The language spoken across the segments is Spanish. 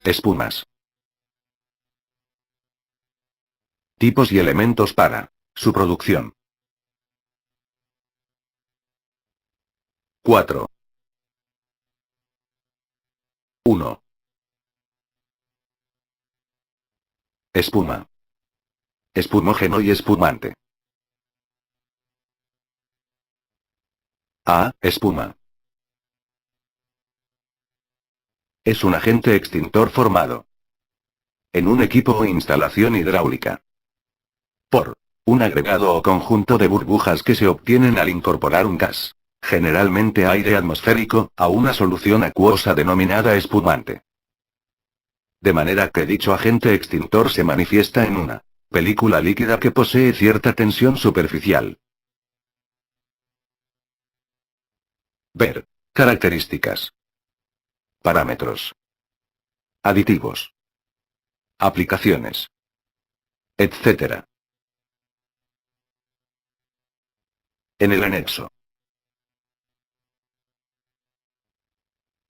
Espumas. Tipos y elementos para su producción. 4. 1. Espuma. Espumógeno y espumante. A. Espuma. Es un agente extintor formado en un equipo o instalación hidráulica por un agregado o conjunto de burbujas que se obtienen al incorporar un gas, generalmente aire atmosférico, a una solución acuosa denominada espumante. De manera que dicho agente extintor se manifiesta en una película líquida que posee cierta tensión superficial. Ver. Características. Parámetros. Aditivos. Aplicaciones. Etc. En el anexo.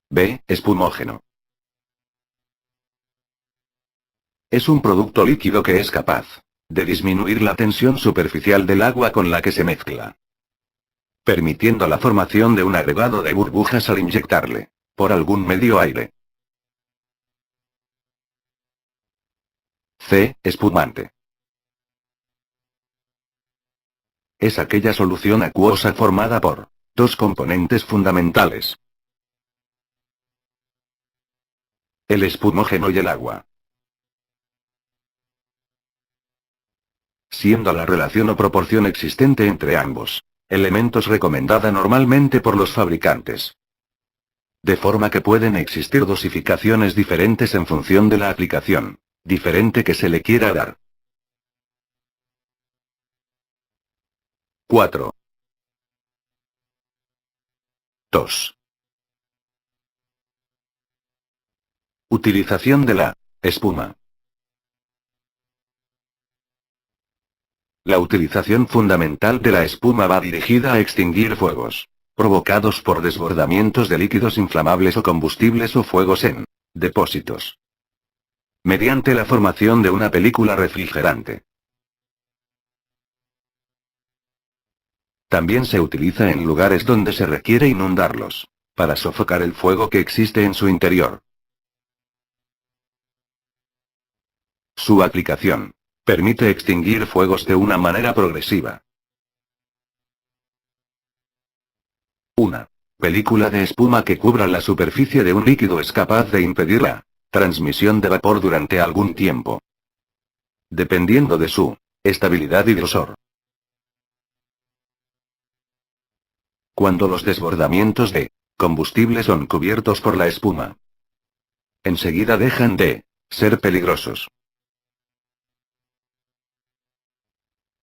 B. Espumógeno. Es un producto líquido que es capaz de disminuir la tensión superficial del agua con la que se mezcla, permitiendo la formación de un agregado de burbujas al inyectarle, por algún medio, aire. C. Espumante. Es aquella solución acuosa formada por dos componentes fundamentales: el espumógeno y el agua. Siendo la relación o proporción existente entre ambos elementos recomendada normalmente por los fabricantes. De forma que pueden existir dosificaciones diferentes en función de la aplicación diferente que se le quiera dar. 4. 2. Utilización de la espuma. La utilización fundamental de la espuma va dirigida a extinguir fuegos provocados por desbordamientos de líquidos inflamables o combustibles o fuegos en depósitos, mediante la formación de una película refrigerante. También se utiliza en lugares donde se requiere inundarlos, para sofocar el fuego que existe en su interior. Su aplicación permite extinguir fuegos de una manera progresiva. Una película de espuma que cubra la superficie de un líquido es capaz de impedir la transmisión de vapor durante algún tiempo, dependiendo de su estabilidad y grosor. Cuando los desbordamientos de combustible son cubiertos por la espuma, enseguida dejan de ser peligrosos.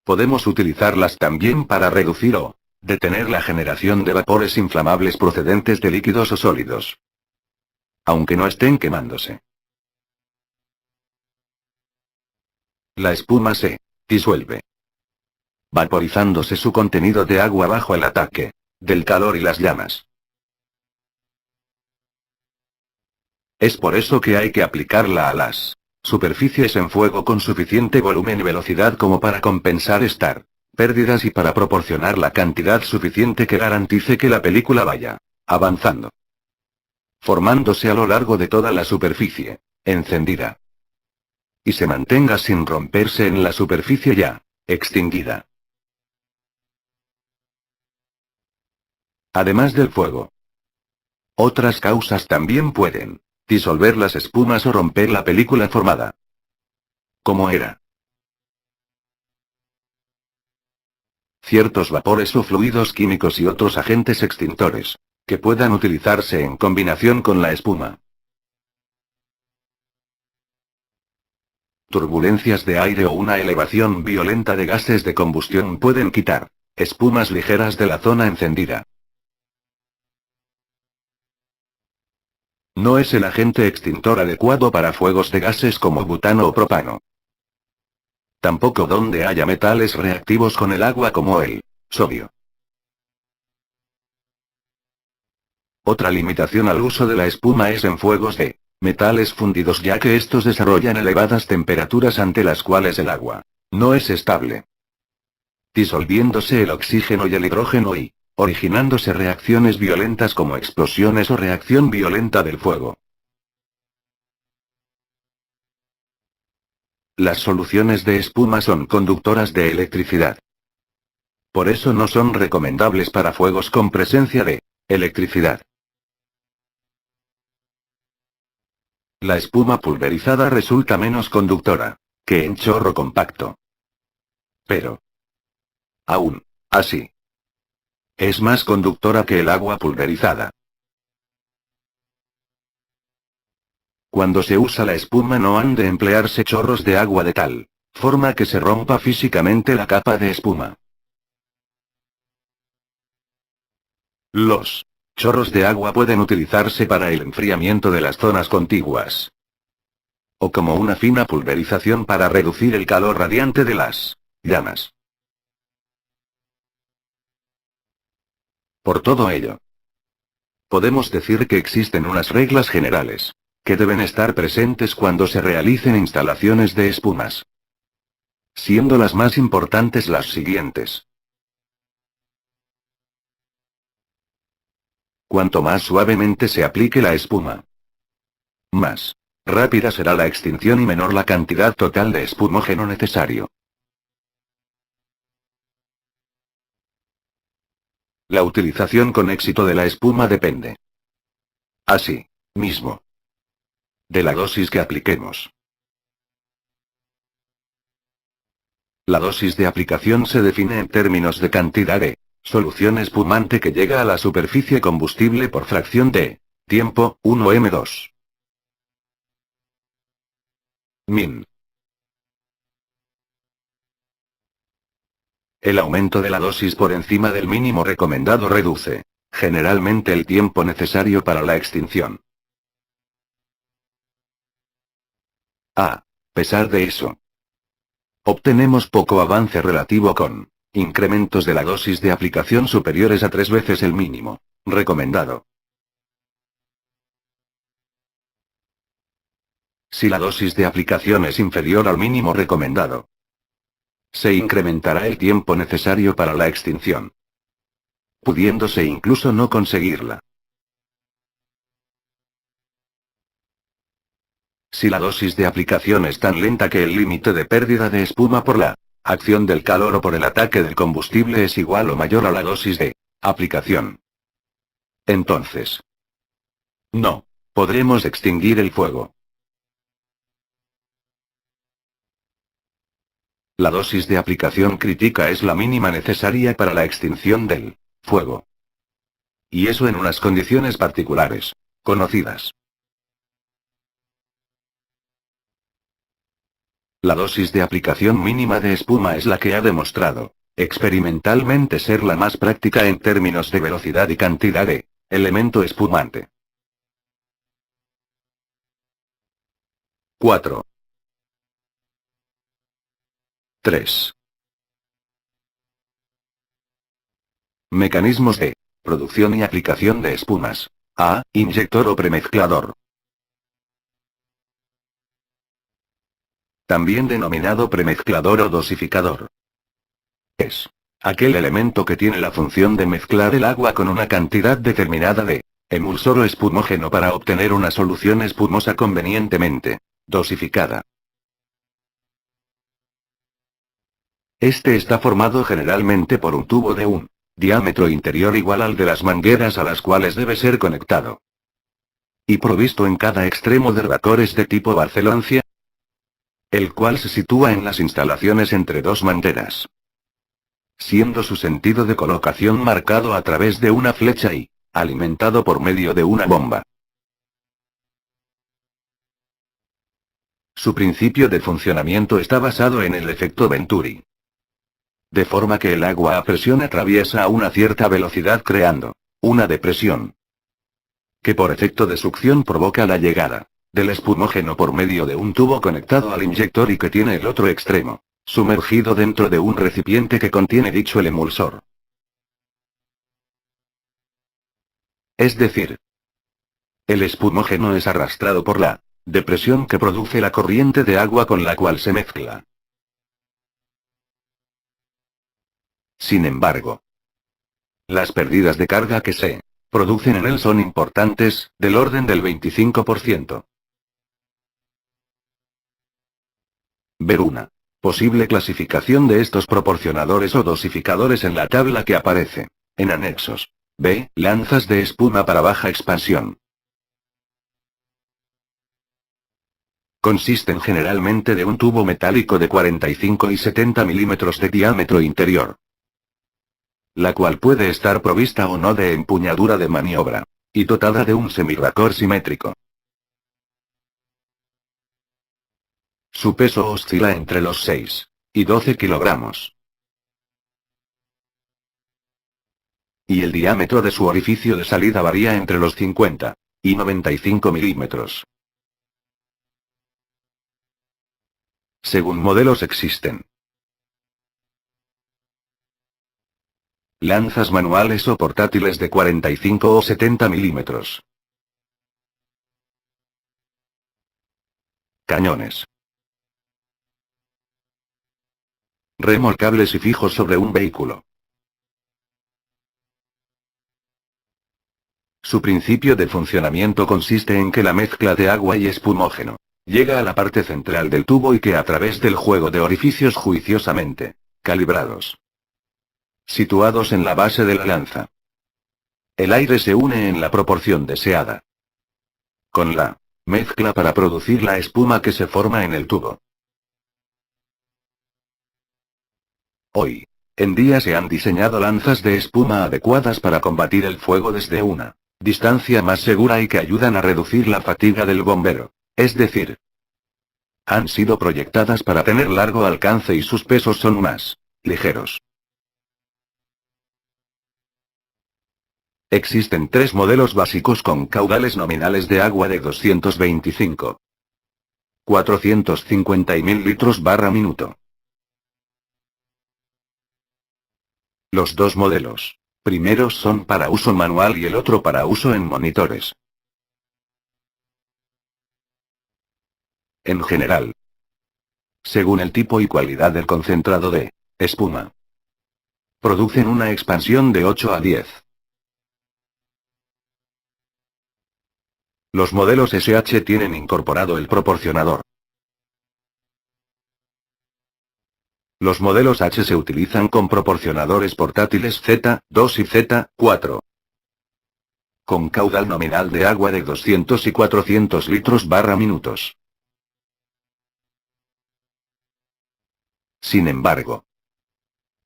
Podemos utilizarlas también para reducir o detener la generación de vapores inflamables procedentes de líquidos o sólidos, aunque no estén quemándose. La espuma se disuelve, vaporizándose su contenido de agua bajo el ataque del calor y las llamas. Es por eso que hay que aplicarla a las superficies en fuego con suficiente volumen y velocidad como para compensar estas pérdidas y para proporcionar la cantidad suficiente que garantice que la película vaya avanzando, formándose a lo largo de toda la superficie encendida, y se mantenga sin romperse en la superficie ya extinguida. Además del fuego, otras causas también pueden disolver las espumas o romper la película formada. Como era ciertos vapores o fluidos químicos y otros agentes extintores, que puedan utilizarse en combinación con la espuma. Turbulencias de aire o una elevación violenta de gases de combustión pueden quitar espumas ligeras de la zona encendida. No es el agente extintor adecuado para fuegos de gases como butano o propano. Tampoco donde haya metales reactivos con el agua como el sodio. Otra limitación al uso de la espuma es en fuegos de Metales fundidos, ya que estos desarrollan elevadas temperaturas ante las cuales el agua no es estable, disolviéndose el oxígeno y el hidrógeno y originándose reacciones violentas como explosiones o reacción violenta del fuego. Las soluciones de espuma son conductoras de electricidad. Por eso no son recomendables para fuegos con presencia de electricidad. La espuma pulverizada resulta menos conductora que en chorro compacto. Pero, aún así, es más conductora que el agua pulverizada. Cuando se usa la espuma no han de emplearse chorros de agua de tal forma que se rompa físicamente la capa de espuma. Los chorros de agua pueden utilizarse para el enfriamiento de las zonas contiguas, o como una fina pulverización para reducir el calor radiante de las llamas. Por todo ello, podemos decir que existen unas reglas generales que deben estar presentes cuando se realicen instalaciones de espumas, siendo las más importantes las siguientes. Cuanto más suavemente se aplique la espuma, más rápida será la extinción y menor la cantidad total de espumógeno necesario. La utilización con éxito de la espuma depende, así mismo, de la dosis que apliquemos. La dosis de aplicación se define en términos de cantidad de solución espumante que llega a la superficie combustible por fracción de tiempo, 1m2. Min. El aumento de la dosis por encima del mínimo recomendado reduce, generalmente, el tiempo necesario para la extinción. A pesar de eso, obtenemos poco avance relativo con incrementos de la dosis de aplicación superiores a 3 veces el mínimo recomendado. Si la dosis de aplicación es inferior al mínimo recomendado, se incrementará el tiempo necesario para la extinción, pudiéndose incluso no conseguirla. Si la dosis de aplicación es tan lenta que el límite de pérdida de espuma por la acción del calor o por el ataque del combustible es igual o mayor a la dosis de aplicación, entonces no podremos extinguir el fuego. La dosis de aplicación crítica es la mínima necesaria para la extinción del fuego. Y eso en unas condiciones particulares, conocidas. La dosis de aplicación mínima de espuma es la que ha demostrado, experimentalmente, ser la más práctica en términos de velocidad y cantidad de elemento espumante. 4. 3. Mecanismos de producción y aplicación de espumas. A. Inyector o premezclador. También denominado premezclador o dosificador. Es aquel elemento que tiene la función de mezclar el agua con una cantidad determinada de emulsor o espumógeno para obtener una solución espumosa convenientemente dosificada. Este está formado generalmente por un tubo de un diámetro interior igual al de las mangueras a las cuales debe ser conectado, y provisto en cada extremo de rebatores de tipo Barceloncia, el cual se sitúa en las instalaciones entre dos mangueras, siendo su sentido de colocación marcado a través de una flecha y alimentado por medio de una bomba. Su principio de funcionamiento está basado en el efecto Venturi, de forma que el agua a presión atraviesa a una cierta velocidad creando una depresión, que por efecto de succión provoca la llegada del espumógeno por medio de un tubo conectado al inyector y que tiene el otro extremo sumergido dentro de un recipiente que contiene dicho el emulsor. Es decir, El espumógeno es arrastrado por la depresión que produce la corriente de agua con la cual se mezcla. Sin embargo, las pérdidas de carga que se producen en él son importantes, del orden del 25%. Ver una posible clasificación de estos proporcionadores o dosificadores en la tabla que aparece en anexos. B. Lanzas de espuma para baja expansión. Consisten generalmente de un tubo metálico de 45 y 70 milímetros de diámetro interior, la cual puede estar provista o no de empuñadura de maniobra, y dotada de un semirracor simétrico. Su peso oscila entre los 6 y 12 kilogramos. Y el diámetro de su orificio de salida varía entre los 50 y 95 milímetros. Según modelos existen lanzas manuales o portátiles de 45 o 70 milímetros. Cañones remolcables y fijos sobre un vehículo. Su principio de funcionamiento consiste en que la mezcla de agua y espumógeno llega a la parte central del tubo y que a través del juego de orificios juiciosamente calibrados, situados en la base de la lanza, el aire se une en la proporción deseada con la mezcla para producir la espuma que se forma en el tubo. Hoy en día se han diseñado lanzas de espuma adecuadas para combatir el fuego desde una distancia más segura y que ayudan a reducir la fatiga del bombero. Es decir, han sido proyectadas para tener largo alcance y sus pesos son más ligeros. Existen 3 modelos básicos con caudales nominales de agua de 225, 450 y 1000 litros barra minuto. Los dos modelos primeros son para uso manual y el otro para uso en monitores. En general, según el tipo y cualidad del concentrado de espuma, producen una expansión de 8 a 10. Los modelos SH tienen incorporado el proporcionador. Los modelos H se utilizan con proporcionadores portátiles Z2 y Z4, con caudal nominal de agua de 200 y 400 litros barra minutos. Sin embargo,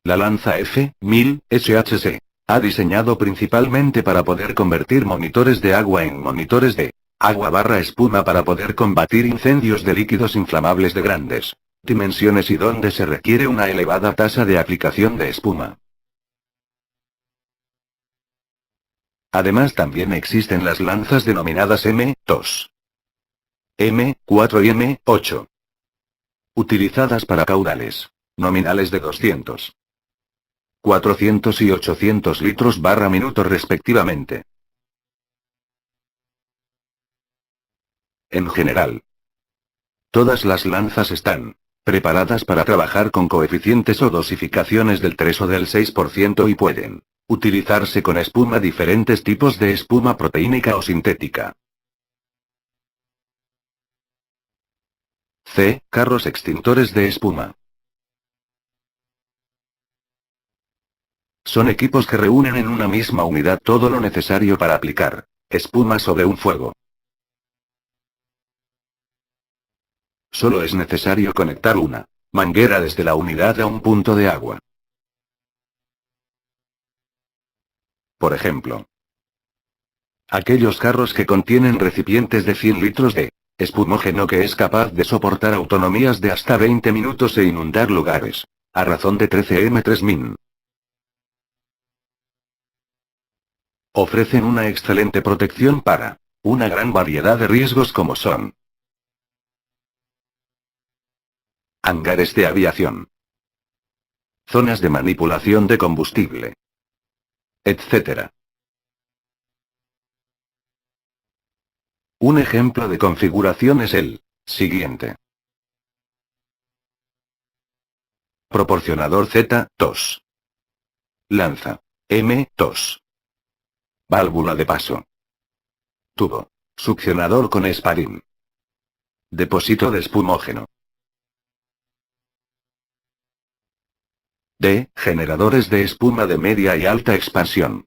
la lanza F1000 SH se ha diseñado principalmente para poder convertir monitores de agua en monitores de agua barra espuma para poder combatir incendios de líquidos inflamables de grandes dimensiones y donde se requiere una elevada tasa de aplicación de espuma. Además también existen las lanzas denominadas M2, M4 y M8, utilizadas para caudales nominales de 200, 400 y 800 litros barra minuto respectivamente. En general, todas las lanzas están preparadas para trabajar con coeficientes o dosificaciones del 3 o del 6% y pueden utilizarse con espuma diferentes tipos de espuma proteínica o sintética. C. Carros extintores de espuma. Son equipos que reúnen en una misma unidad todo lo necesario para aplicar espuma sobre un fuego. Solo es necesario conectar una manguera desde la unidad a un punto de agua. Por ejemplo, aquellos carros que contienen recipientes de 100 litros de espumógeno que es capaz de soportar autonomías de hasta 20 minutos e inundar lugares, a razón de 13 m3 min. Ofrecen una excelente protección para una gran variedad de riesgos como son hangares de aviación, zonas de manipulación de combustible, etc. Un ejemplo de configuración es el siguiente. Proporcionador Z, tos. Lanza. M, tos. Válvula de paso. Tubo. Succionador con esparín. Depósito de espumógeno. D. Generadores de espuma de media y alta expansión.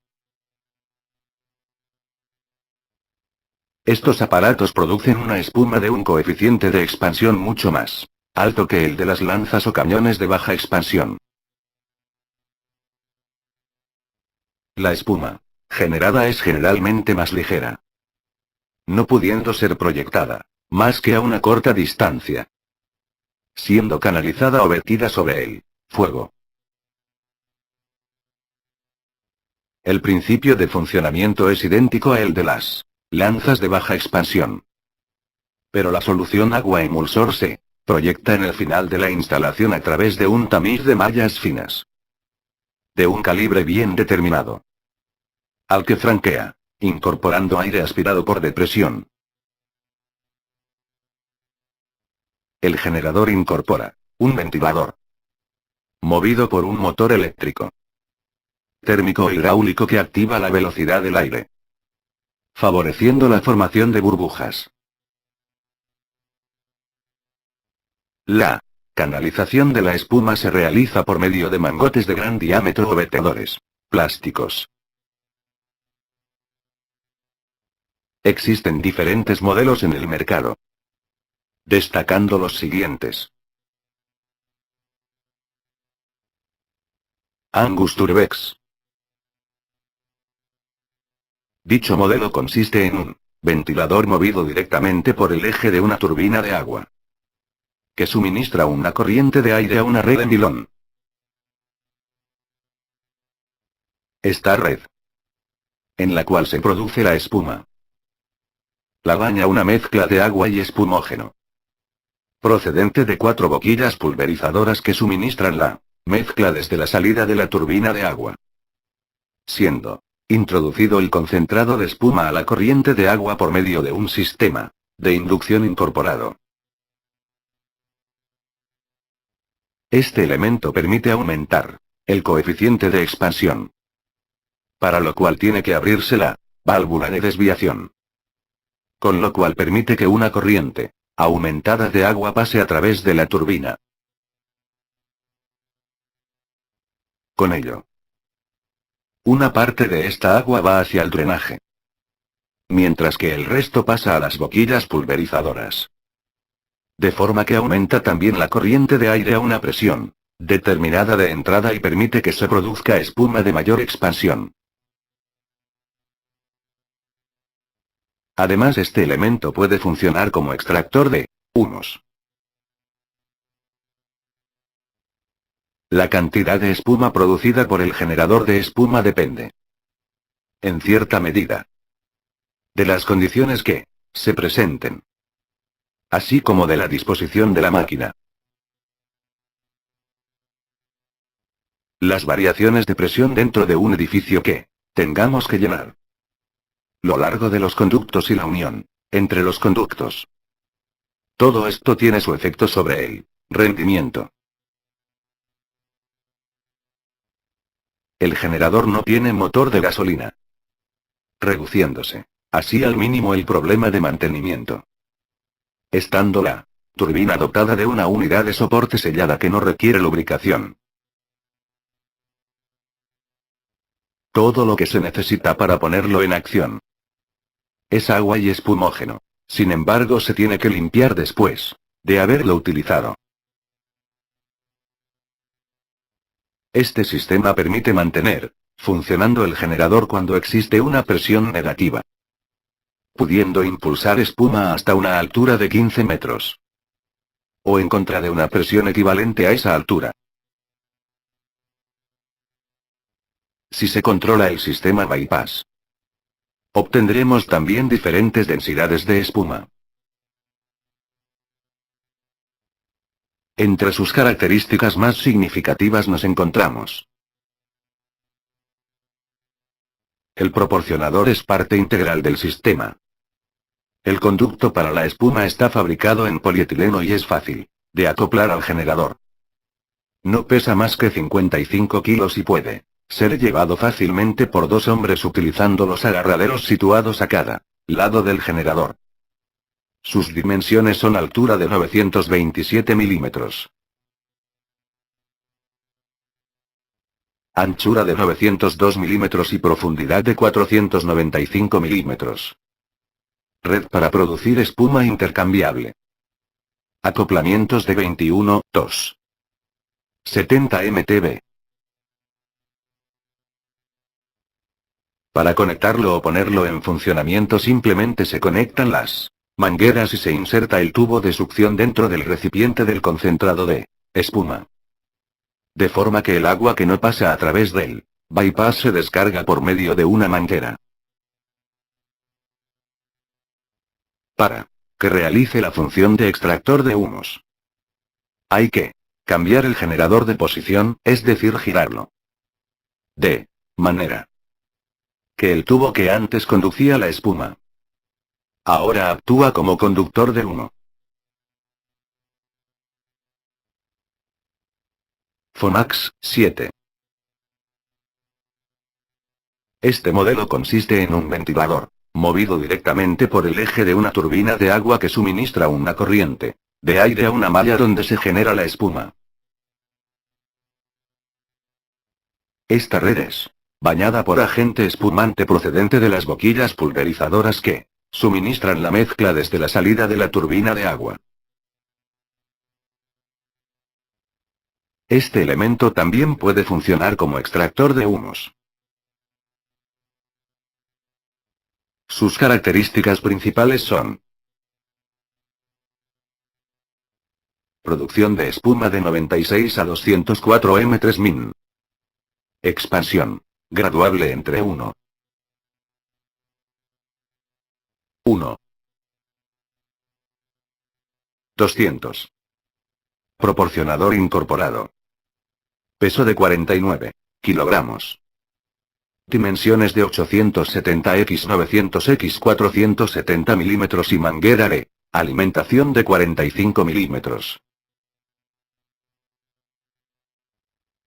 Estos aparatos producen una espuma de un coeficiente de expansión mucho más alto que el de las lanzas o cañones de baja expansión. La espuma generada es generalmente más ligera, no pudiendo ser proyectada más que a una corta distancia, siendo canalizada o vertida sobre el fuego. El principio de funcionamiento es idéntico a el de las lanzas de baja expansión. Pero la solución agua emulsor se proyecta en el final de la instalación a través de un tamiz de mallas finas, de un calibre bien determinado, al que franquea, incorporando aire aspirado por depresión. El generador incorpora un ventilador, movido por un motor eléctrico, térmico o hidráulico que activa la velocidad del aire, favoreciendo la formación de burbujas. La canalización de la espuma se realiza por medio de mangotes de gran diámetro o vertedores plásticos. Existen diferentes modelos en el mercado, destacando los siguientes. Angus Turbex. Dicho modelo consiste en un ventilador movido directamente por el eje de una turbina de agua, que suministra una corriente de aire a una red en vilón. Esta red, en la cual se produce la espuma, la baña una mezcla de agua y espumógeno, procedente de 4 boquillas pulverizadoras que suministran la mezcla desde la salida de la turbina de agua, siendo introducido el concentrado de espuma a la corriente de agua por medio de un sistema de inducción incorporado. Este elemento permite aumentar el coeficiente de expansión, para lo cual tiene que abrirse la válvula de desviación, con lo cual permite que una corriente aumentada de agua pase a través de la turbina. Con ello, una parte de esta agua va hacia el drenaje, mientras que el resto pasa a las boquillas pulverizadoras. De forma que aumenta también la corriente de aire a una presión determinada de entrada y permite que se produzca espuma de mayor expansión. Además, este elemento puede funcionar como extractor de humos. La cantidad de espuma producida por el generador de espuma depende, en cierta medida, de las condiciones que se presenten, así como de la disposición de la máquina. Las variaciones de presión dentro de un edificio que tengamos que llenar, lo largo de los conductos y la unión entre los conductos. Todo esto tiene su efecto sobre el rendimiento. El generador no tiene motor de gasolina, reduciéndose así al mínimo el problema de mantenimiento, estando la turbina dotada de una unidad de soporte sellada que no requiere lubricación. Todo lo que se necesita para ponerlo en acción es agua y espumógeno. Sin embargo, se tiene que limpiar después de haberlo utilizado. Este sistema permite mantener funcionando el generador cuando existe una presión negativa, pudiendo impulsar espuma hasta una altura de 15 metros. O en contra de una presión equivalente a esa altura. Si se controla el sistema bypass, obtendremos también diferentes densidades de espuma. Entre sus características más significativas nos encontramos: el proporcionador es parte integral del sistema. El conducto para la espuma está fabricado en polietileno y es fácil de acoplar al generador. No pesa más que 55 kilos y puede ser llevado fácilmente por dos hombres utilizando los agarraderos situados a cada lado del generador. Sus dimensiones son altura de 927 milímetros. Anchura de 902 milímetros y profundidad de 495 milímetros. Red para producir espuma intercambiable. Acoplamientos de 21, 2. 70 MTB. Para conectarlo o ponerlo en funcionamiento simplemente se conectan las mangueras y se inserta el tubo de succión dentro del recipiente del concentrado de espuma. De forma que el agua que no pasa a través del bypass se descarga por medio de una manguera. Para que realice la función de extractor de humos, hay que cambiar el generador de posición, es decir, girarlo. De manera que el tubo que antes conducía la espuma ahora actúa como conductor de humo. Fomax 7. Este modelo consiste en un ventilador movido directamente por el eje de una turbina de agua que suministra una corriente de aire a una malla donde se genera la espuma. Esta red es bañada por agente espumante procedente de las boquillas pulverizadoras que suministran la mezcla desde la salida de la turbina de agua. Este elemento también puede funcionar como extractor de humos. Sus características principales son: producción de espuma de 96 a 204 m3 min. Expansión graduable entre 1. 200. Proporcionador incorporado. Peso de 49 kilogramos. Dimensiones de 870 x 900 x 470 milímetros y manguera de alimentación de 45 milímetros.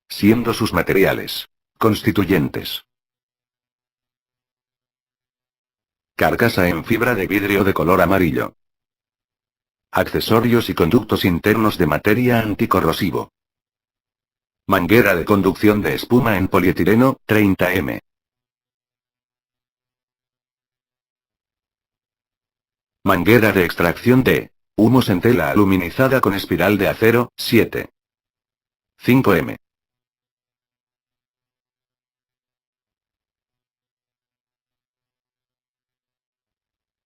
Siendo sus materiales constituyentes: carcasa en fibra de vidrio de color amarillo. Accesorios y conductos internos de materia anticorrosivo. Manguera de conducción de espuma en polietileno, 30 m. Manguera de extracción de humos en tela aluminizada con espiral de acero, 7. 5 m.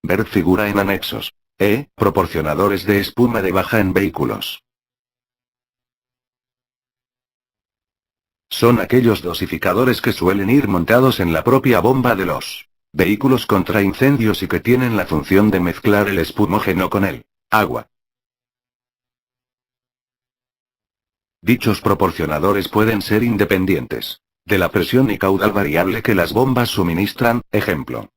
Ver figura en anexos. Proporcionadores de espuma de baja en vehículos. Son aquellos dosificadores que suelen ir montados en la propia bomba de los vehículos contra incendios y que tienen la función de mezclar el espumógeno con el agua. Dichos proporcionadores pueden ser independientes de la presión y caudal variable que las bombas suministran, ejemplo.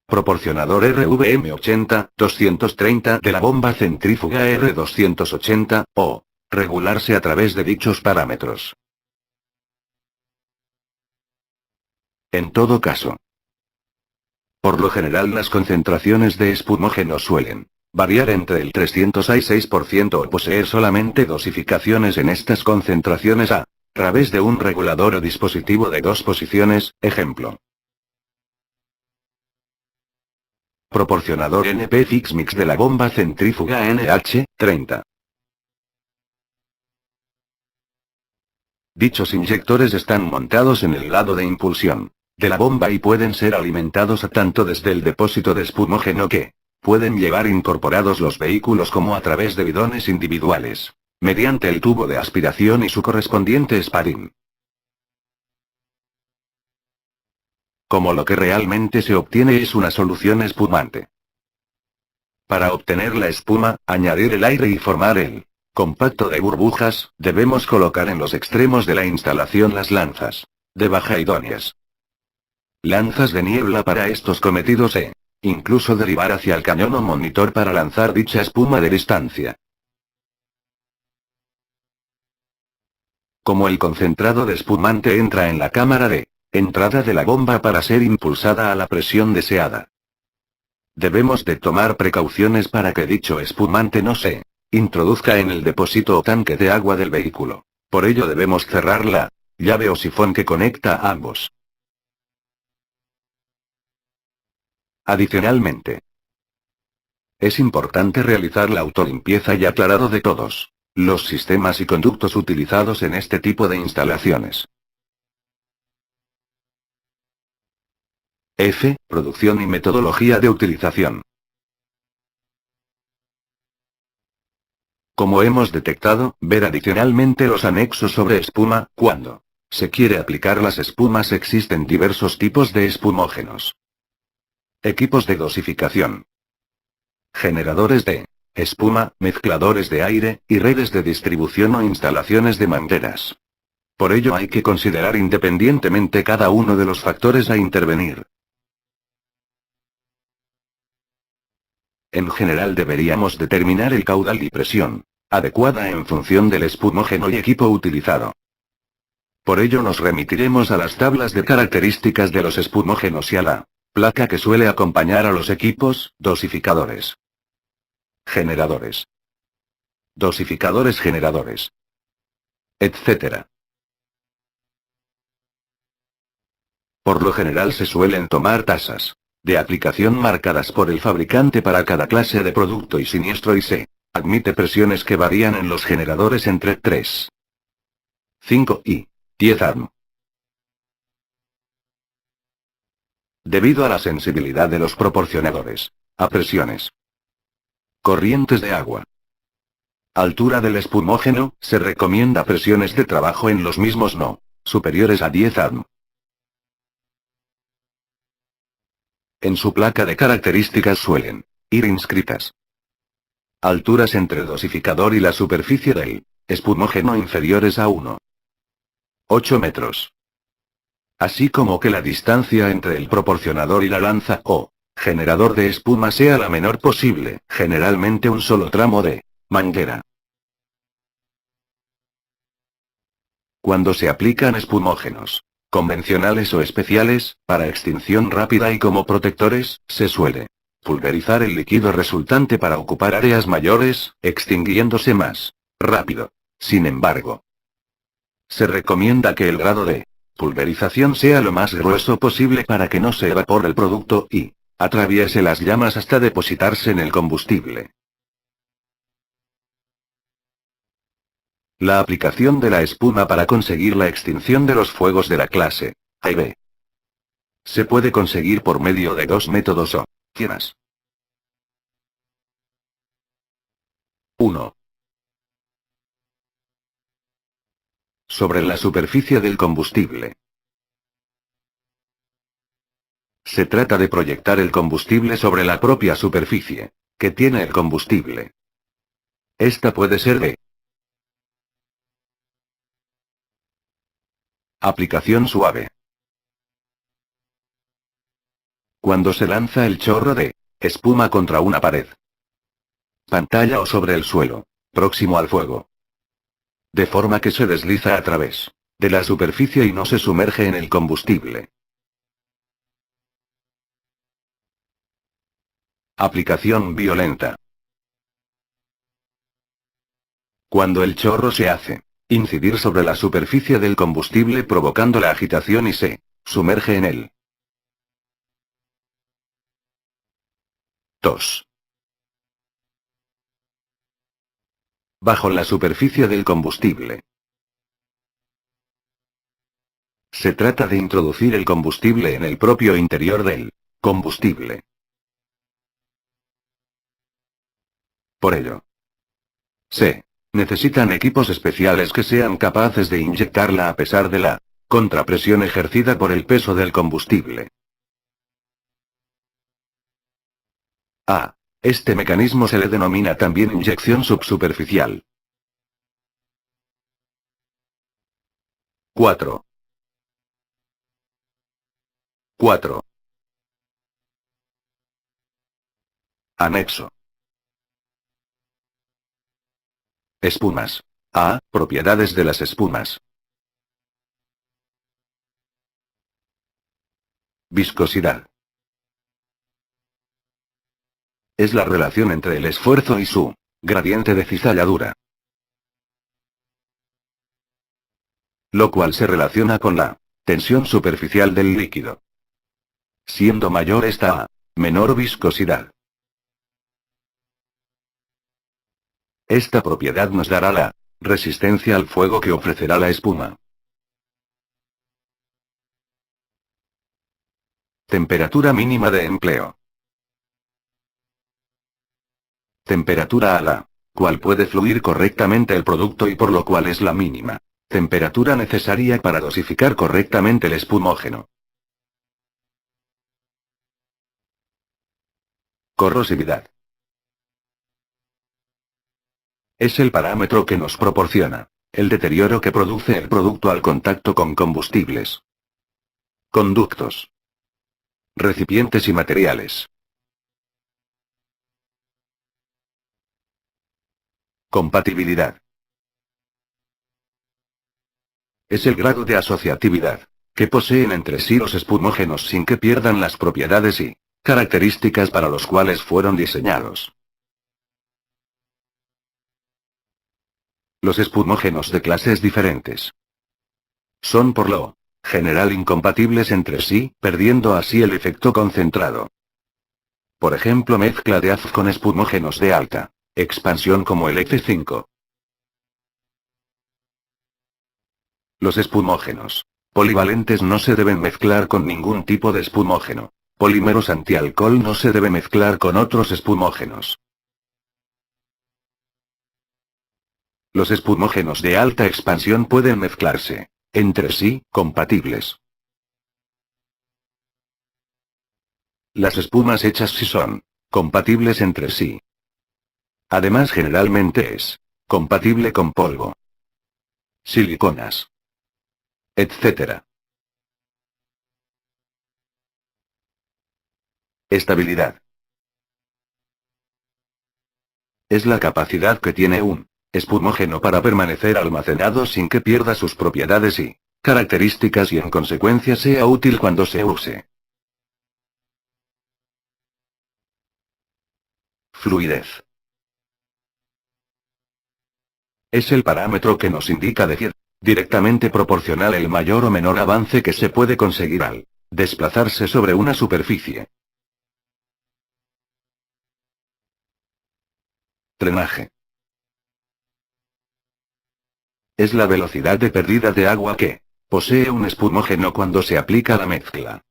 Proporcionador RVM80-230 de la bomba centrífuga R280, o regularse a través de dichos parámetros. En todo caso, por lo general las concentraciones de espumógeno suelen variar entre el 300 y 6% o poseer solamente dosificaciones en estas concentraciones a través de un regulador o dispositivo de dos posiciones, ejemplo. Proporcionador NP Fix Mix de la bomba centrífuga NH30. Dichos inyectores están montados en el lado de impulsión de la bomba y pueden ser alimentados tanto desde el depósito de espumógeno que pueden llevar incorporados los vehículos como a través de bidones individuales, mediante el tubo de aspiración y su correspondiente spadín. Como lo que realmente se obtiene es una solución espumante. Para obtener la espuma, añadir el aire y formar el compacto de burbujas, debemos colocar en los extremos de la instalación las lanzas de baja idóneas. lanzas de niebla para estos cometidos e incluso derivar hacia el cañón o monitor para lanzar dicha espuma de distancia. Como el concentrado de espumante entra en la cámara de entrada de la bomba para ser impulsada a la presión deseada. Debemos de tomar precauciones para que dicho espumante no se introduzca en el depósito o tanque de agua del vehículo. Por ello debemos cerrar la llave o sifón que conecta a ambos. Adicionalmente, es importante realizar la autolimpieza y aclarado de todos los sistemas y conductos utilizados en este tipo de instalaciones. F. Producción y metodología de utilización. Como hemos detectado, ver adicionalmente los anexos sobre espuma. Cuando se quiere aplicar las espumas existen diversos tipos de espumógenos. Equipos de dosificación. Generadores de espuma, mezcladores de aire, y redes de distribución o instalaciones de mangueras. Por ello hay que considerar independientemente cada uno de los factores a intervenir. En general deberíamos determinar el caudal y presión adecuada en función del espumógeno y equipo utilizado. Por ello nos remitiremos a las tablas de características de los espumógenos y a la placa que suele acompañar a los equipos, dosificadores. Generadores. Dosificadores generadores. Etc. Por lo general se suelen tomar tasas de aplicación marcadas por el fabricante para cada clase de producto y siniestro y se admite presiones que varían en los generadores entre 3, 5 y 10 atm. Debido a la sensibilidad de los proporcionadores a presiones, corrientes de agua, altura del espumógeno, se recomienda presiones de trabajo en los mismos no superiores a 10 atm. En su placa de características suelen ir inscritas alturas entre el dosificador y la superficie del espumógeno inferiores a 1,8 metros. Así como que la distancia entre el proporcionador y la lanza o generador de espuma sea la menor posible, generalmente un solo tramo de manguera. Cuando se aplican espumógenos convencionales o especiales, para extinción rápida y como protectores, se suele pulverizar el líquido resultante para ocupar áreas mayores, extinguiéndose más rápido. Sin embargo, se recomienda que el grado de pulverización sea lo más grueso posible para que no se evapore el producto y atraviese las llamas hasta depositarse en el combustible. La aplicación de la espuma para conseguir la extinción de los fuegos de la clase A y B se puede conseguir por medio de dos métodos o opciones. 1. Sobre la superficie del combustible. Se trata de proyectar el combustible sobre la propia superficie que tiene el combustible. Esta puede ser de aplicación suave. Cuando se lanza el chorro de espuma contra una pared, pantalla o sobre el suelo, próximo al fuego, de forma que se desliza a través de la superficie y no se sumerge en el combustible. Aplicación violenta. Cuando el chorro se hace incidir sobre la superficie del combustible provocando la agitación y se sumerge en él. 2. Bajo la superficie del combustible. Se trata de introducir el combustible en el propio interior del combustible. Por ello, se necesitan equipos especiales que sean capaces de inyectarla a pesar de la contrapresión ejercida por el peso del combustible. A este mecanismo se le denomina también inyección subsuperficial. 4. 4. Anexo. Espumas. A. Propiedades de las espumas. Viscosidad. Es la relación entre el esfuerzo y su gradiente de cizalladura, lo cual se relaciona con la tensión superficial del líquido. Siendo mayor esta A, menor viscosidad. Esta propiedad nos dará la resistencia al fuego que ofrecerá la espuma. Temperatura mínima de empleo. Temperatura a la cual puede fluir correctamente el producto y por lo cual es la mínima temperatura necesaria para dosificar correctamente el espumógeno. Corrosividad. Es el parámetro que nos proporciona el deterioro que produce el producto al contacto con combustibles, conductos, recipientes y materiales. Compatibilidad. Es el grado de asociatividad que poseen entre sí los espumógenos sin que pierdan las propiedades y características para los cuales fueron diseñados. Los espumógenos de clases diferentes son por lo general incompatibles entre sí, perdiendo así el efecto concentrado. Por ejemplo, mezcla de haz con espumógenos de alta expansión como el F5. Los espumógenos polivalentes no se deben mezclar con ningún tipo de espumógeno. Polímeros antialcohol no se debe mezclar con otros espumógenos. Los espumógenos de alta expansión pueden mezclarse entre sí, compatibles. Las espumas hechas sí son compatibles entre sí. Además, generalmente es compatible con polvo, siliconas, etc. Estabilidad. Es la capacidad que tiene un espumógeno para permanecer almacenado sin que pierda sus propiedades y características y en consecuencia sea útil cuando se use. Fluidez. Es el parámetro que nos indica decir directamente proporcional el mayor o menor avance que se puede conseguir al desplazarse sobre una superficie. Drenaje. Es la velocidad de pérdida de agua que posee un espumógeno cuando se aplica la mezcla.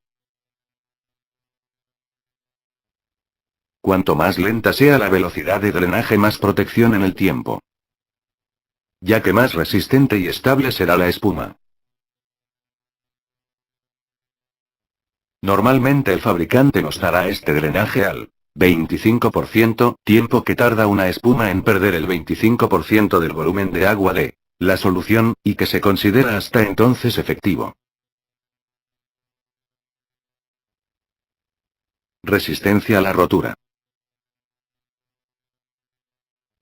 Cuanto más lenta sea la velocidad de drenaje, más protección en el tiempo, ya que más resistente y estable será la espuma. Normalmente el fabricante nos dará este drenaje al 25%, tiempo que tarda una espuma en perder el 25% del volumen de agua de la solución, y que se considera hasta entonces efectivo. Resistencia a la rotura.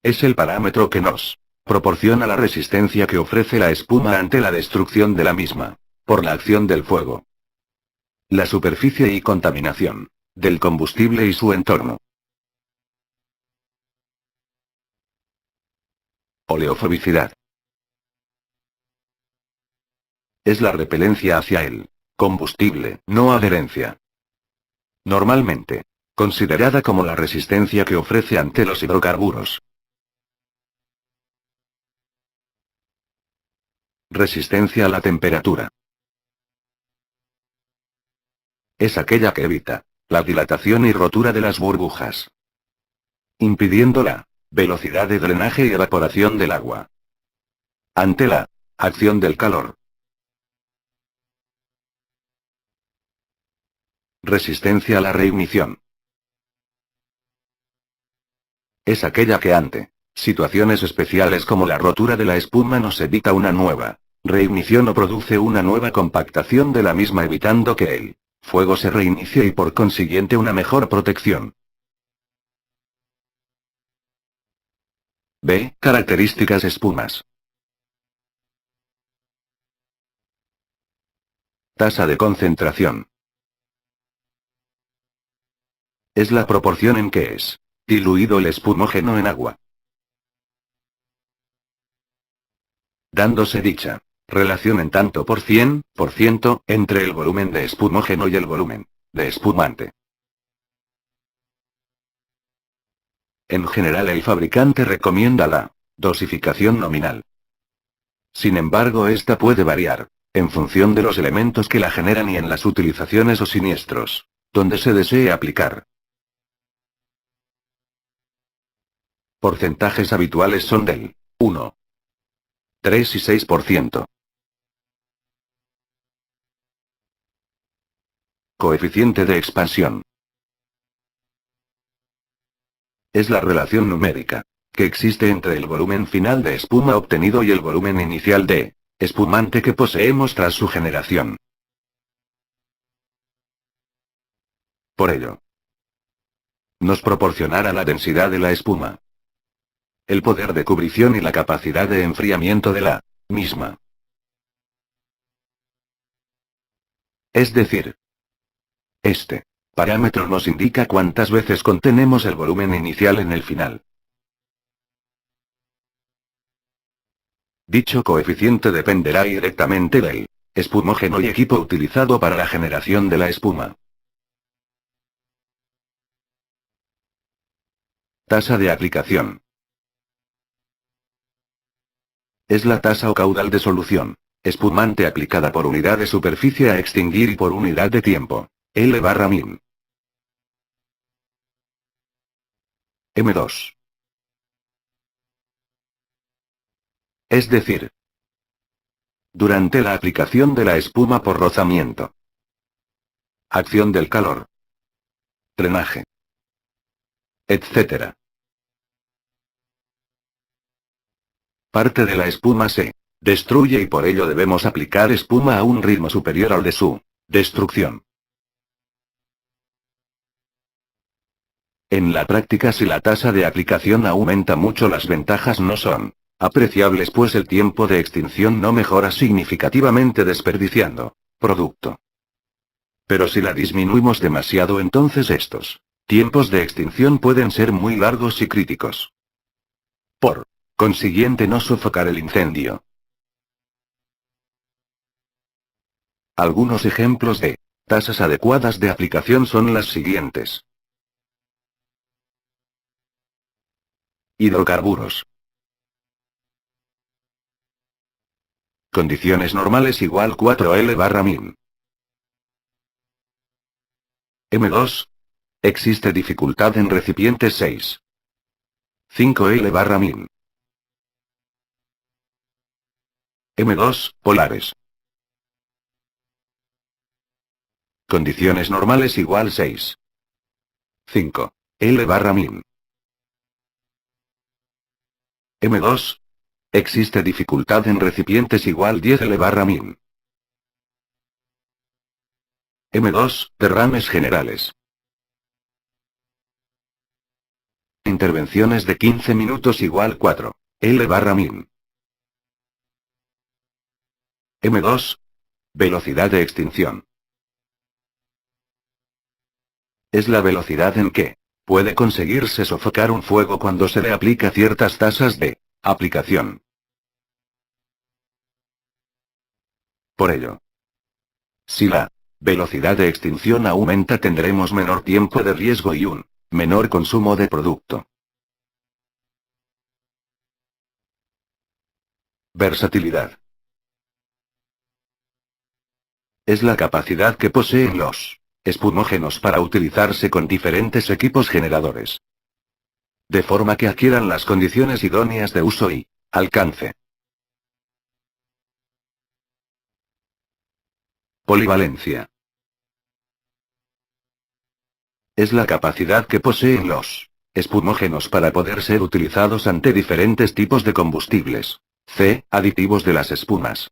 Es el parámetro que nos proporciona la resistencia que ofrece la espuma ante la destrucción de la misma, por la acción del fuego, la superficie y contaminación del combustible y su entorno. Oleofobicidad. Es la repelencia hacia el combustible, no adherencia. Normalmente considerada como la resistencia que ofrece ante los hidrocarburos. Resistencia a la temperatura. Es aquella que evita la dilatación y rotura de las burbujas, impidiendo la velocidad de drenaje y evaporación del agua ante la acción del calor. Resistencia a la reignición. Es aquella que ante situaciones especiales como la rotura de la espuma nos evita una nueva reignición o produce una nueva compactación de la misma, evitando que el Fuego se reinicia y por consiguiente una mejor protección. B. Características espumas. Tasa de concentración. Es la proporción en que es diluido el espumógeno en agua. Dándose dicha relación en tanto por 100% entre el volumen de espumógeno y el volumen de espumante. En general el fabricante recomienda la dosificación nominal. Sin embargo, esta puede variar en función de los elementos que la generan y en las utilizaciones o siniestros donde se desee aplicar. Porcentajes habituales son del 1, 3 y 6%. Coeficiente de expansión. Es la relación numérica que existe entre el volumen final de espuma obtenido y el volumen inicial de espumante que poseemos tras su generación. Por ello, nos proporcionará la densidad de la espuma, el poder de cubrición y la capacidad de enfriamiento de la misma. Es decir, este parámetro nos indica cuántas veces contenemos el volumen inicial en el final. Dicho coeficiente dependerá directamente del espumógeno y equipo utilizado para la generación de la espuma. Tasa de aplicación. Es la tasa o caudal de solución espumante aplicada por unidad de superficie a extinguir y por unidad de tiempo. L/min. M2. Es decir, durante la aplicación de la espuma por rozamiento. Acción del calor. Drenaje. Etc. Parte de la espuma se destruye y por ello debemos aplicar espuma a un ritmo superior al de su destrucción. En la práctica, si la tasa de aplicación aumenta mucho, las ventajas no son apreciables, pues el tiempo de extinción no mejora significativamente desperdiciando producto. Pero si la disminuimos demasiado, entonces estos tiempos de extinción pueden ser muy largos y críticos. Por consiguiente, no sofocar el incendio. Algunos ejemplos de tasas adecuadas de aplicación son las siguientes. Hidrocarburos. Condiciones normales igual 4L/min. M2. Existe dificultad en recipientes 6. 5L/min. M2, polares. Condiciones normales igual 6. 5L/min. M2. Existe dificultad en recipientes igual 10L/min. M2, derrames generales. Intervenciones de 15 minutos igual 4L/min. M2. Velocidad de extinción. Es la velocidad en que puede conseguirse sofocar un fuego cuando se le aplica ciertas tasas de aplicación. Por ello, si la velocidad de extinción aumenta, tendremos menor tiempo de riesgo y un menor consumo de producto. Versatilidad. Es la capacidad que poseen los espumógenos para utilizarse con diferentes equipos generadores, de forma que adquieran las condiciones idóneas de uso y alcance. Polivalencia. Es la capacidad que poseen los espumógenos para poder ser utilizados ante diferentes tipos de combustibles. Aditivos de las espumas.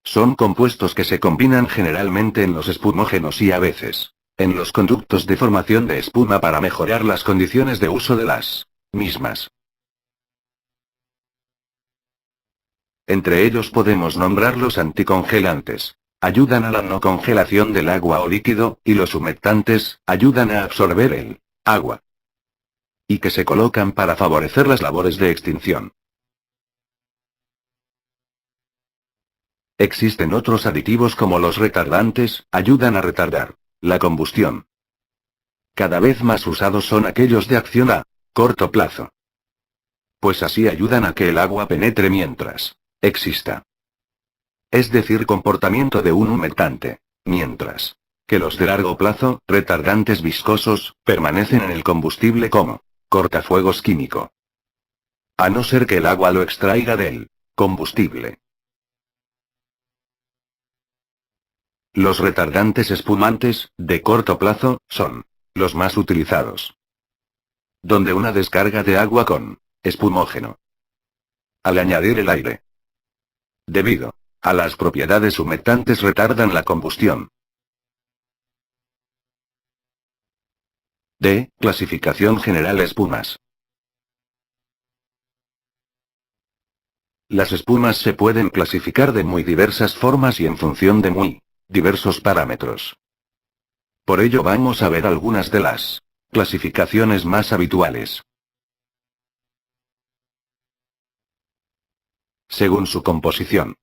Son compuestos que se combinan generalmente en los espumógenos y a veces en los conductos de formación de espuma para mejorar las condiciones de uso de las mismas. Entre ellos podemos nombrar los anticongelantes. Ayudan a la no congelación del agua o líquido, y los humectantes, ayudan a absorber el agua. Y que se colocan para favorecer las labores de extinción. Existen otros aditivos como los retardantes, ayudan a retardar la combustión. Cada vez más usados son aquellos de acción a corto plazo. Pues así ayudan a que el agua penetre mientras exista. Es decir, comportamiento de un humectante. Mientras que los de largo plazo, retardantes viscosos, permanecen en el combustible como cortafuegos químico. A no ser que el agua lo extraiga del combustible. Los retardantes espumantes, de corto plazo, son los más utilizados. Donde una descarga de agua con espumógeno. Al añadir el aire. Debido a las propiedades humectantes retardan la combustión. D. Clasificación general espumas. Las espumas se pueden clasificar de muy diversas formas y en función de muy diversos parámetros. Por ello vamos a ver algunas de las clasificaciones más habituales. Según su composición.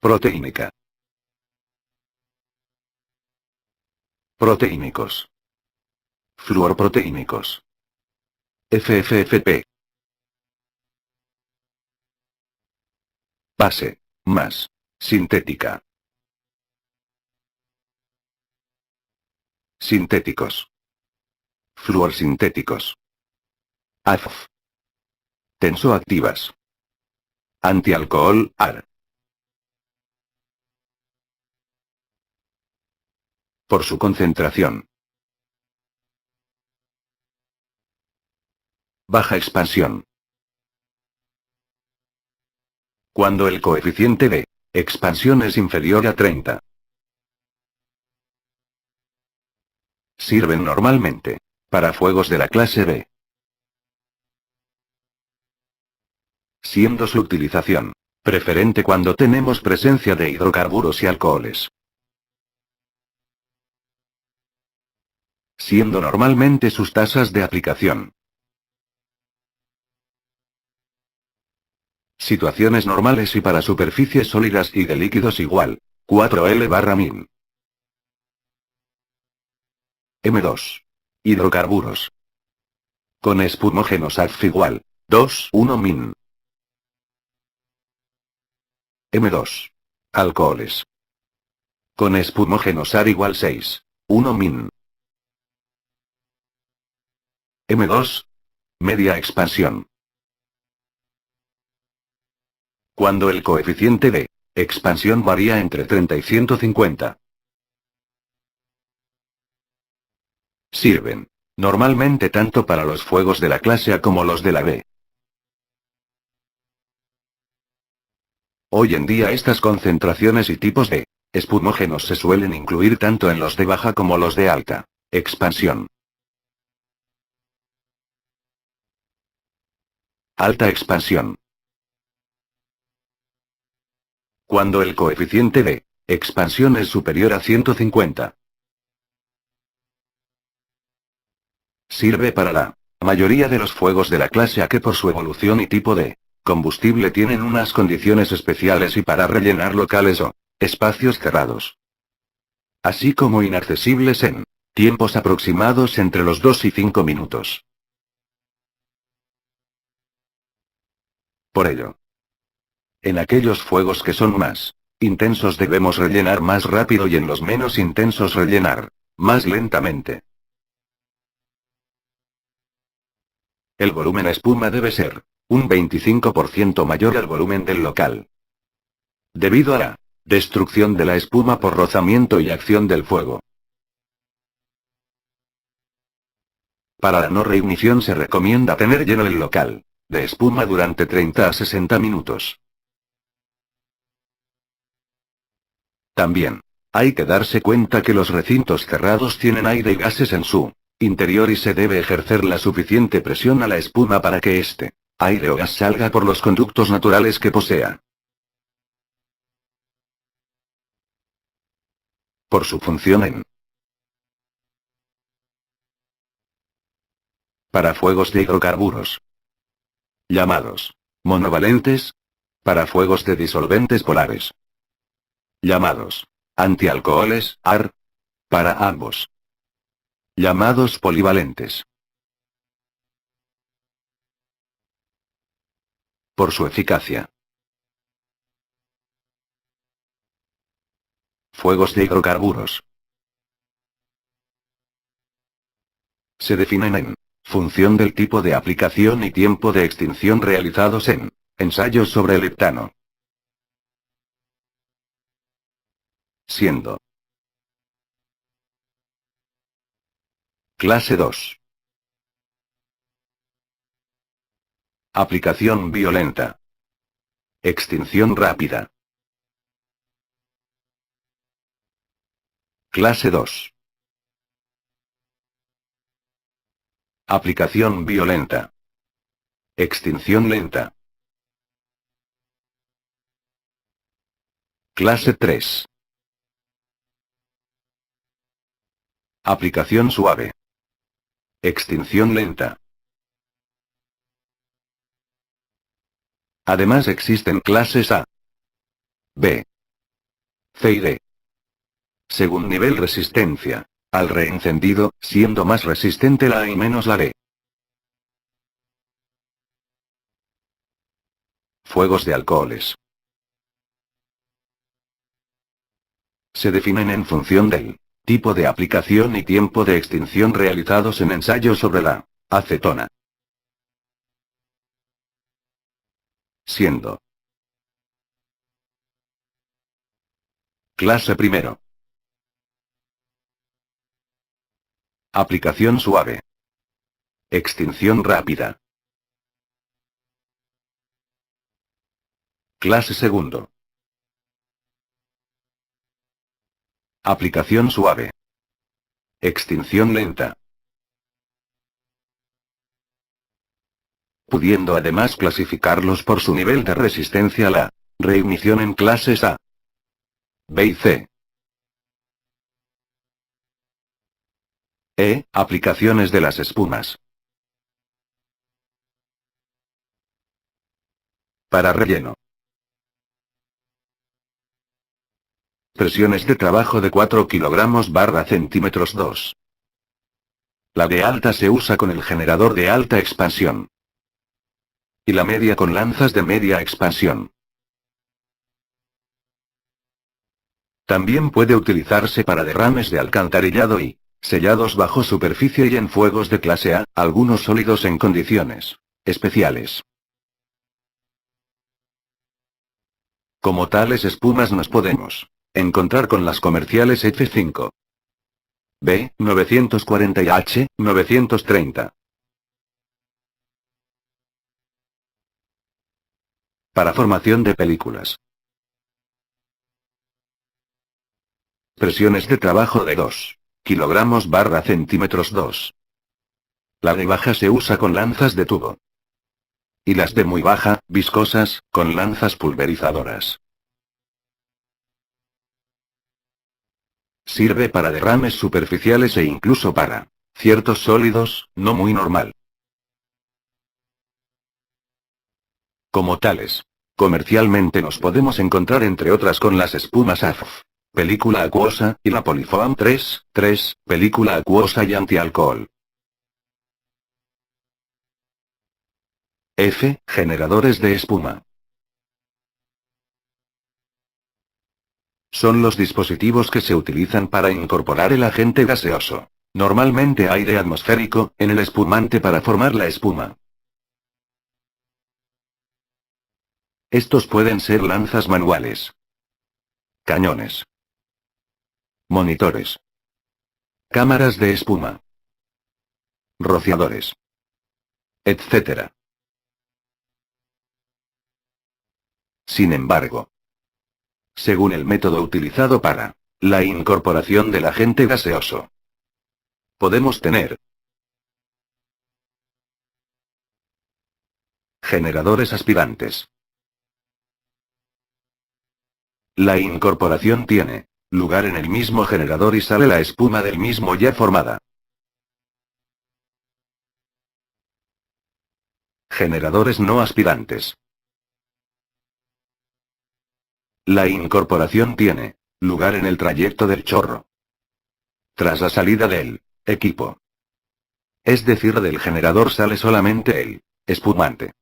Proteínica. Proteínicos. Fluorproteínicos. FFFP. Base. Más. Sintética. Sintéticos. Fluorsintéticos. AF. Tensoactivas. Antialcohol, AR. Por su concentración. Baja expansión. Cuando el coeficiente de expansión es inferior a 30. Sirven normalmente para fuegos de la clase B. Siendo su utilización preferente cuando tenemos presencia de hidrocarburos y alcoholes. Siendo normalmente sus tasas de aplicación. Situaciones normales y para superficies sólidas y de líquidos igual. 4L/1000. M2. Hidrocarburos. Con espumógenos AF igual. 2,1 min. M2. Alcoholes. Con espumógenos AR igual 6,1 min. M2. Media expansión. Cuando el coeficiente de expansión varía entre 30 y 150. Sirven normalmente tanto para los fuegos de la clase A como los de la B. Hoy en día estas concentraciones y tipos de espumógenos se suelen incluir tanto en los de baja como los de alta expansión. Alta expansión. Cuando el coeficiente de expansión es superior a 150. Sirve para la mayoría de los fuegos de la clase A que por su evolución y tipo de combustible tienen unas condiciones especiales y para rellenar locales o espacios cerrados. Así como inaccesibles en tiempos aproximados entre los 2 y 5 minutos. Por ello, en aquellos fuegos que son más intensos debemos rellenar más rápido y en los menos intensos rellenar más lentamente. El volumen espuma debe ser un 25% mayor al volumen del local. Debido a la destrucción de la espuma por rozamiento y acción del fuego. Para la no reignición se recomienda tener lleno el local de espuma durante 30 a 60 minutos. También, hay que darse cuenta que los recintos cerrados tienen aire y gases en su interior y se debe ejercer la suficiente presión a la espuma para que este aire o gas salga por los conductos naturales que posea. Por su función en para fuegos de hidrocarburos, llamados monovalentes, para fuegos de disolventes polares, llamados antialcoholes, AR, para ambos, llamados polivalentes. Por su eficacia. Fuegos de hidrocarburos. Se definen en función del tipo de aplicación y tiempo de extinción realizados en ensayos sobre el heptano. Siendo clase 2. Aplicación violenta. Extinción rápida. Clase 2. Aplicación violenta. Extinción lenta. Clase 3. Aplicación suave. Extinción lenta. Además existen clases A, B, C y D. Según nivel resistencia al reencendido, siendo más resistente la A y menos la D. Fuegos de alcoholes. Se definen en función del tipo de aplicación y tiempo de extinción realizados en ensayos sobre la acetona. Siendo clase primero. Aplicación suave. Extinción rápida. Clase segundo. Aplicación suave. Extinción lenta. Pudiendo además clasificarlos por su nivel de resistencia a la reignición en clases A, B y C. Aplicaciones de las espumas. Para relleno. Presiones de trabajo de 4 kg/cm 2. La de alta se usa con el generador de alta expansión. Y la media con lanzas de media expansión. También puede utilizarse para derrames de alcantarillado y sellados bajo superficie y en fuegos de clase A, algunos sólidos en condiciones especiales. Como tales espumas nos podemos encontrar con las comerciales F5, B 940 y H 930. Para formación de películas. Presiones de trabajo de 2 kg/cm 2. La de baja se usa con lanzas de tubo. Y las de muy baja, viscosas, con lanzas pulverizadoras. Sirve para derrames superficiales e incluso para ciertos sólidos, no muy normal. Como tales, comercialmente nos podemos encontrar entre otras con las espumas AFF, película acuosa, y la Polyfoam 3, película acuosa y antialcohol. F, generadores de espuma. Son los dispositivos que se utilizan para incorporar el agente gaseoso, normalmente aire atmosférico, en el espumante para formar la espuma. Estos pueden ser lanzas manuales, cañones, monitores, cámaras de espuma, rociadores, etc. Sin embargo, según el método utilizado para la incorporación del agente gaseoso, podemos tener generadores aspirantes. La incorporación tiene lugar en el mismo generador y sale la espuma del mismo ya formada. Generadores no aspirantes. La incorporación tiene lugar en el trayecto del chorro, tras la salida del equipo. Es decir, del generador sale solamente el espumante.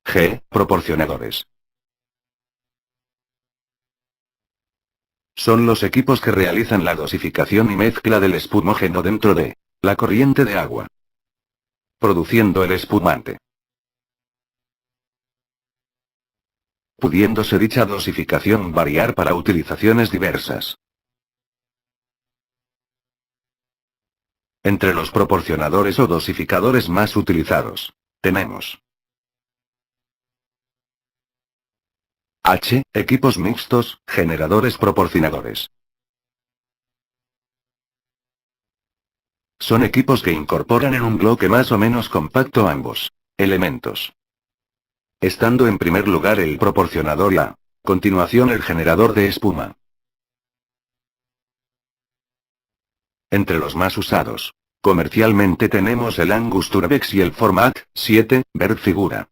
G. Proporcionadores. Son los equipos que realizan la dosificación y mezcla del espumógeno dentro de la corriente de agua, produciendo el espumante. Pudiéndose dicha dosificación variar para utilizaciones diversas. Entre los proporcionadores o dosificadores más utilizados, tenemos H. Equipos mixtos, generadores proporcionadores. Son equipos que incorporan en un bloque más o menos compacto ambos elementos, estando en primer lugar el proporcionador y a continuación el generador de espuma. Entre los más usados comercialmente tenemos el Angus Turbex y el Format 7, ver figura.